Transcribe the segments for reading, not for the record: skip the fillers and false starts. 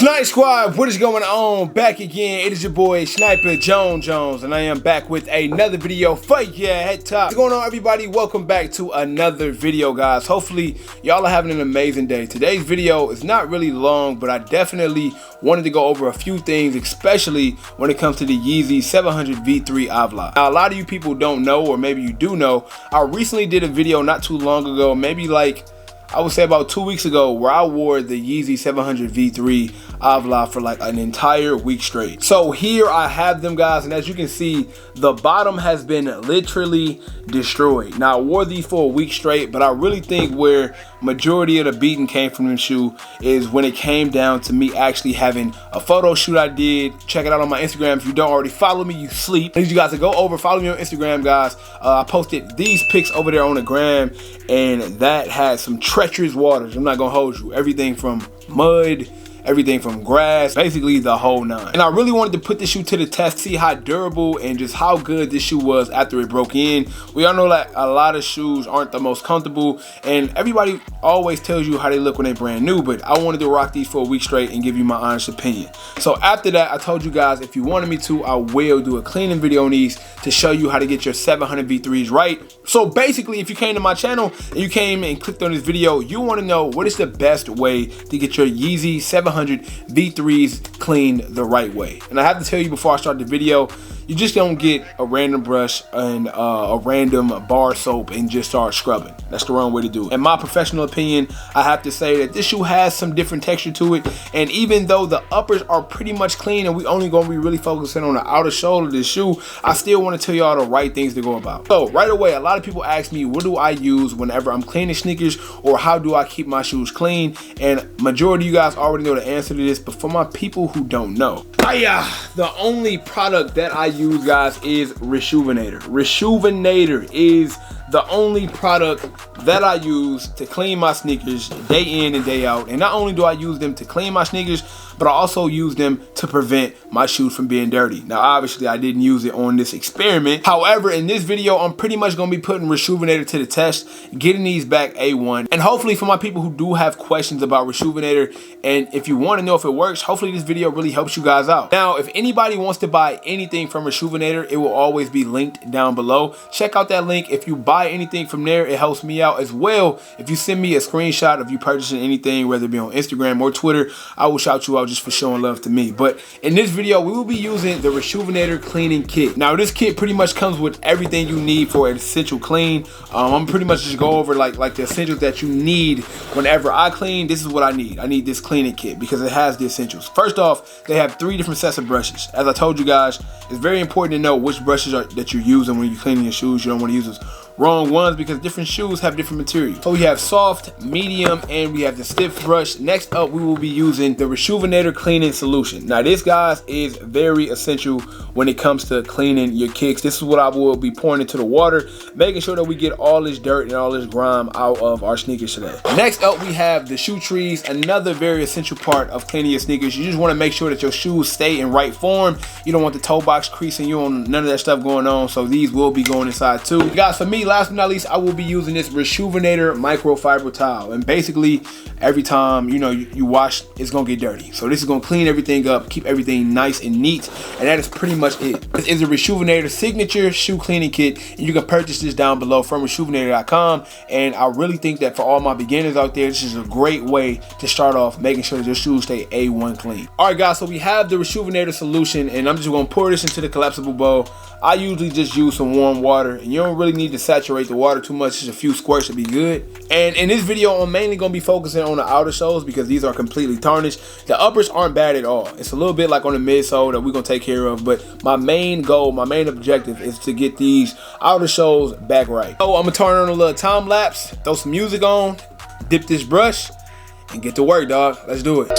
Snipe Squad, what is going on? Back again. It is your boy Sniper Jones, and I am back with another video for your head top. What's going on, everybody? Welcome back to another video, guys. Hopefully y'all are having an amazing day. Today's video is not really long, but I definitely wanted to go over a few things, especially when it comes to the Yeezy 700 V3 Avla. Now, a lot of you people don't know, or maybe you do know, I recently did a video not too long ago, maybe like I would say about 2 weeks ago, where I wore the Yeezy 700 V3 Avla for like an entire week straight. So here I have them, guys, and as you can see, the bottom has been literally destroyed. Now, I wore these for a week straight, but I really think where majority of the beating came from the shoe is when it came down to me actually having a photo shoot I did. Check it out on my Instagram. If you don't already follow me, you sleep. I need you guys to go over, follow me on Instagram, guys. I posted these pics over there on the gram, and that had some treacherous waters. I'm not gonna hold you. Everything from mud, everything from grass, basically the whole nine. And I really wanted to put this shoe to the test, see how durable and just how good this shoe was after it broke in. We all know that a lot of shoes aren't the most comfortable, and everybody always tells you how they look when they're brand new, but I wanted to rock these for a week straight and give you my honest opinion. So after that, I told you guys if you wanted me to, I will do a cleaning video on these to show you how to get your 700 V3s right. So basically, if you came to my channel and you came and clicked on this video, you want to know what is the best way to get your Yeezy 700 V3s cleaned the right way. And I have to tell you before I start the video, you just don't get a random brush and a random bar soap and just start scrubbing. That's the wrong way to do it. In my professional opinion, I have to say that this shoe has some different texture to it, and even though the uppers are pretty much clean and we only gonna be really focusing on the outer sole of this shoe, I still want to tell y'all the right things to go about. So right away, a lot of people ask me, what do I use whenever I'm cleaning sneakers, or how do I keep my shoes clean? And majority of you guys already know the answer to this, but for my people who don't know, the only product that I use, guys, is Reshoevn8r. Reshoevn8r is the only product that I use to clean my sneakers day in and day out. And not only do I use them to clean my sneakers, but I also use them to prevent my shoes from being dirty. Now, obviously, I didn't use it on this experiment. However, in this video, I'm pretty much gonna be putting Reshoevn8r to the test, getting these back A1. And hopefully for my people who do have questions about Reshoevn8r, and if you wanna know if it works, hopefully this video really helps you guys out. Now, if anybody wants to buy anything from Reshoevn8r, it will always be linked down below. Check out that link. If you buy anything from there, it helps me out as well. If you send me a screenshot of you purchasing anything, whether it be on Instagram or Twitter, I will shout you out just for showing love to me. But in this video, we will be using the Reshoevn8r cleaning kit. Now, this kit pretty much comes with everything you need for an essential clean. I'm pretty much just go over like the essentials that you need whenever I clean. This is what I need. I need this cleaning kit because it has the essentials. First off, they have 3 different sets of brushes. As I told you guys, it's very important to know which brushes that you're using when you're cleaning your shoes. You don't want to use those wrong ones because different shoes have different materials. So we have soft, medium, and we have the stiff brush. Next up, we will be using the Reshoevn8r cleaning solution. Now this, guys, is very essential when it comes to cleaning your kicks. This is what I will be pouring into the water, making sure that we get all this dirt and all this grime out of our sneakers today. Next up, we have the shoe trees, another very essential part of cleaning your sneakers. You just want to make sure that your shoes stay in right form. You don't want the toe box creasing, you don't want none of that stuff going on, so these will be going inside too. Guys, for me, last but not least, I will be using this Reshoevn8r microfiber towel, and basically every time you wash, it's gonna get dirty. So this is gonna clean everything up, keep everything nice and neat, and that is pretty much it. This is a Reshoevn8r signature shoe cleaning kit, and you can purchase this down below from Reshoevn8r.com. And I really think that for all my beginners out there, this is a great way to start off making sure that your shoes stay A1 clean. All right, guys, so we have the Reshoevn8r solution, and I'm just gonna pour this into the collapsible bowl. I usually just use some warm water, and you don't really need to saturate the water too much. Just a few squirts should be good. And in this video, I'm mainly gonna be focusing on the outer soles because these are completely tarnished. The uppers aren't bad at all. It's a little bit like on the midsole that we're gonna take care of, but my main goal, my main objective is to get these outer soles back right. So I'm gonna turn on a little time lapse, throw some music on, dip this brush, and get to work, dog. Let's do it.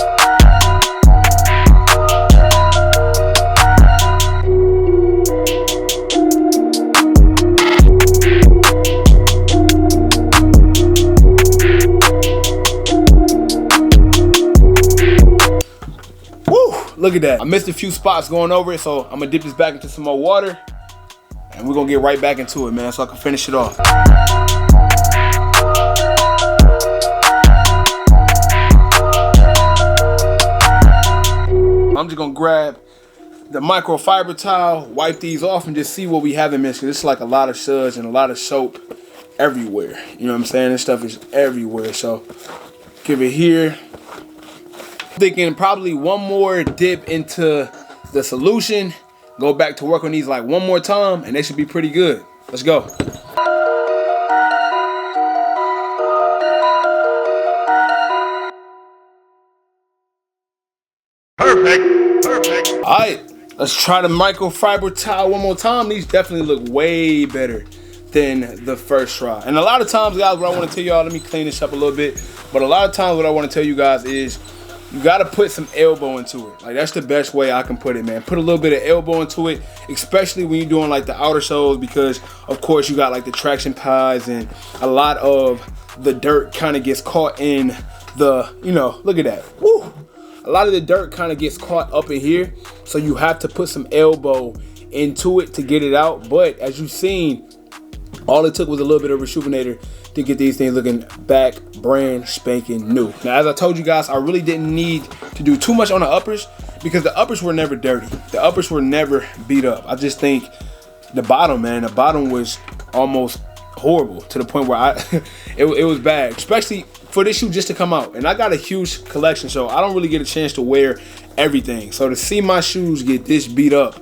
Look at that. I missed a few spots going over it, so I'm gonna dip this back into some more water and we're gonna get right back into it, man, so I can finish it off. I'm just gonna grab the microfiber towel, wipe these off, and just see what we haven't missed. It's like a lot of suds and a lot of soap everywhere. You know what I'm saying? This stuff is everywhere, so give it here. Thinking probably one more dip into the solution, go back to work on these like one more time, and they should be pretty good. Let's go. Perfect, perfect. All right, let's try the microfiber towel one more time. These definitely look way better than the first try. And a lot of times, guys, what I want to tell y'all, let me clean this up a little bit, but a lot of times what I want to tell you guys is you gotta put some elbow into it. Like, that's the best way I can put it, man. Put a little bit of elbow into it, especially when you're doing like the outer soles, because of course you got like the traction pads and a lot of the dirt kind of gets caught in the, you know, look at that. Woo! A lot of the dirt kind of gets caught up in here, so you have to put some elbow into it to get it out. But as you've seen, all it took was a little bit of Rejuvenator to get these things looking back brand spanking new. Now, as I told you guys, I really didn't need to do too much on the uppers because the uppers were never dirty. The uppers were never beat up. I just think the bottom, man, the bottom was almost horrible to the point where it was bad, especially for this shoe just to come out. And I got a huge collection, so I don't really get a chance to wear everything. So to see my shoes get this beat up,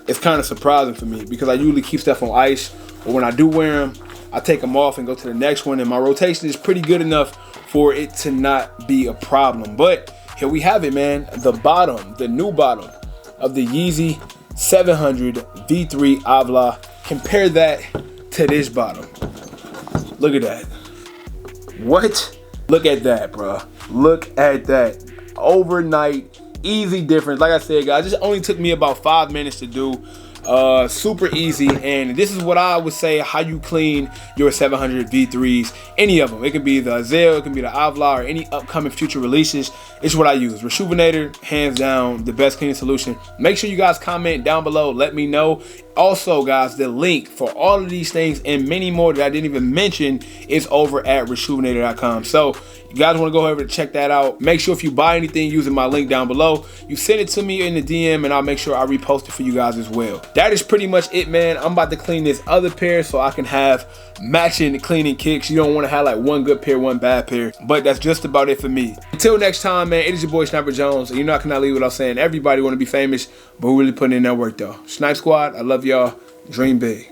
it's kind of surprising for me because I usually keep stuff on ice, but when I do wear them, I take them off and go to the next one, and my rotation is pretty good enough for it to not be a problem. But here we have it, man. The bottom, the new bottom of the Yeezy 700 V3 Avla. Compare that to this bottom. Look at that. What? Look at that, bro. Look at that. Overnight, easy difference. Like I said, guys, this only took me about 5 minutes to do. Super easy, and this is what I would say how you clean your 700 V3s. Any of them. It can be the Azale, it can be the Avla, or any upcoming future releases. It's what I use. Rejuvenator, hands down, the best cleaning solution. Make sure you guys comment down below. Let me know. Also, guys, the link for all of these things and many more that I didn't even mention is over at rejuvenator.com. So you guys want to go over and check that out. Make sure if you buy anything using my link down below, you send it to me in the DM and I'll make sure I repost it for you guys as well. That is pretty much it, man. I'm about to clean this other pair so I can have matching cleaning kicks. You don't want to have like one good pair, one bad pair, but that's just about it for me. Until next time, man, it is your boy Sniper Jones, and you know I cannot leave without saying everybody want to be famous, but we're really putting in that work though. Snipe Squad, I love y'all. Dream big.